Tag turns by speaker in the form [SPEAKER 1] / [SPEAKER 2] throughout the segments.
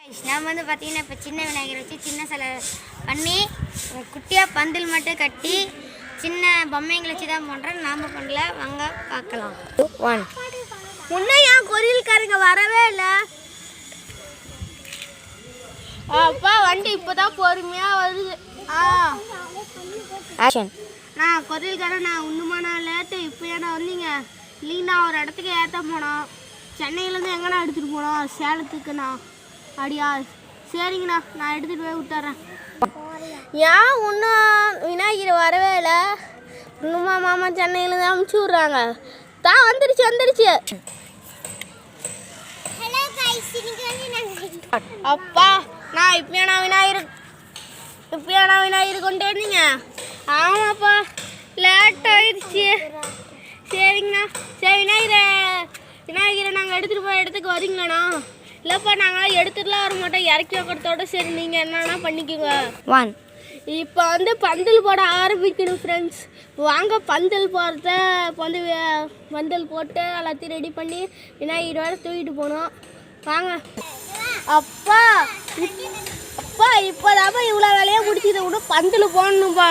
[SPEAKER 1] நம்ம வந்து பார்த்தீங்கன்னா இப்போ சின்ன விநாயகர் வச்சு சின்ன சிலை பண்ணி குட்டியாக பந்தல் மட்டும் கட்டி சின்ன பொம்மைங்களை வச்சு தான் பண்ணுறோம். நாம் பண்ணல, வாங்க பார்க்கலாம். 1
[SPEAKER 2] முன்னே ஏன் கொரியல்காரங்க வரவே இல்லை? அப்பா வண்டி இப்போதான் பொறுமையாக வருது.
[SPEAKER 1] ஆக்ஷன்.
[SPEAKER 2] நான் கொரியல்காரன், நான் ஒன்றுமான லேட்டு. இப்போ ஏன்னா வந்தீங்க இல்லைங்கண்ணா, ஒரு இடத்துக்கு ஏற்ற போனோம். சென்னையிலேருந்து எங்கண்ணா எடுத்துகிட்டு போனோம்? சேலத்துக்குண்ணா. அப்படியா, சரிங்கண்ணா, நான் எடுத்துகிட்டு போய் விட்டுறேன். ஏன் இன்னும் விநாயகர் வரவே இல்லை? இன்னுமா மாமா சென்னையிலேருந்து அனுப்பிச்சி விட்றாங்க. தான் வந்துடுச்சு. அப்பா, நான் இப்போயாண்ணா விநாயகர் கொண்டு வந்தீங்க? ஆமாப்பா, லேட் ஆயிடுச்சு. சரிங்கண்ணா, சரி விநாயகரை நாங்கள் எடுத்துகிட்டு போய் இடத்துக்கு வரீங்களாண்ணா? இல்லைப்பா, நாங்கள் எடுத்துகிட்டுலாம் வர மாட்டோம், இறக்கி வைக்கிறதோட சரி, நீங்கள் என்னன்னா பண்ணிக்கோங்க.
[SPEAKER 1] 1
[SPEAKER 2] இப்போ வந்து பந்தல் போட ஆரம்பிக்கணும் ஃப்ரெண்ட்ஸ். வாங்க பந்தல் போடுறத இப்போ வந்து பந்தல் போட்டு எல்லாத்தையும் ரெடி பண்ணி விநாயகர் வேறு தூக்கிட்டு போகணும். வாங்க. அப்பா இப்போதாப்பா இவ்வளோ வேலையாக முடிச்சுது. இன்னும் பந்தல் போடணும்ப்பா.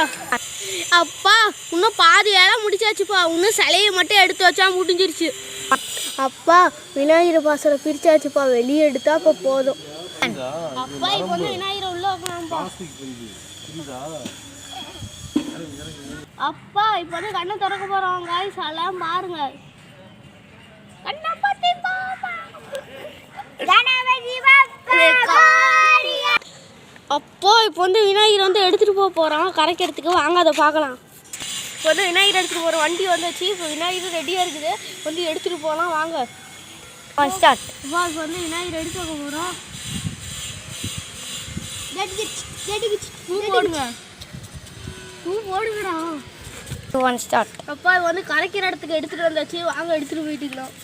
[SPEAKER 2] அப்பா இன்னும் பாதி வேலை முடிச்சாச்சுப்பா. இன்னும் சிலையை மட்டும் எடுத்து வச்சா முடிஞ்சிருச்சு. அப்பா விநாயகர் பாசலை பிரிச்சாச்சுப்பா, வெளியே எடுத்தா இப்போ போதும். அப்பா இப்போ வந்து விநாயகரை உள்ள வைக்கலாம்ப்பா. அப்பா இப்போ வந்து கண்ணை திறக்க போகிறோம். காய்ஸ் எல்லாம் பாருங்க. கண்ணை பற்றி அப்போ இப்போ வந்து விநாயகர் வந்து எடுத்துகிட்டு போகிறோம் கரைக்கிறதுக்கு. வாங்க அதை பார்க்கலாம். இப்போ வந்து விநாயகர் எடுத்துகிட்டு போகிற வண்டி வந்துச்சு. இப்போ விநாயகர் ரெடியாக இருக்குது, வந்து எடுத்துகிட்டு போகலாம். வாங்க
[SPEAKER 1] ஸ்டார்ட்.
[SPEAKER 2] இப்போ வந்து விநாயகர் எடுத்து வைக்க போகிறோம். பூ போடுங்கடா.
[SPEAKER 1] 1 ஸ்டார்ட்.
[SPEAKER 2] அப்பா வந்து கரைக்கிற இடத்துக்கு எடுத்துகிட்டு வந்தாச்சு. வாங்க எடுத்துகிட்டு போயிட்டுக்கலாம்.